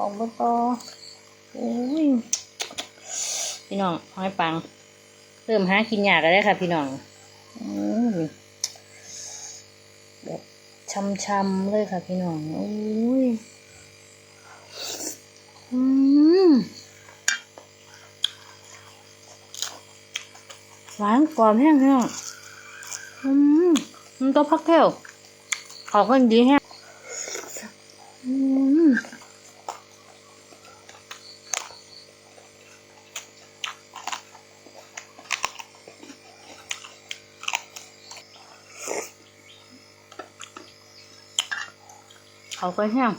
อกบ่ต่อโอ้ยพี่น้องหอยปังเริ่มหากินยากแล้วค่ะพี่น้องแบบช่ำๆเลยค่ะพี่น้องโอ้ยหวานกรอบแห้งพี่น้องมันต้องพักแก้วขอกันดีแห้งเขาก็แห้ง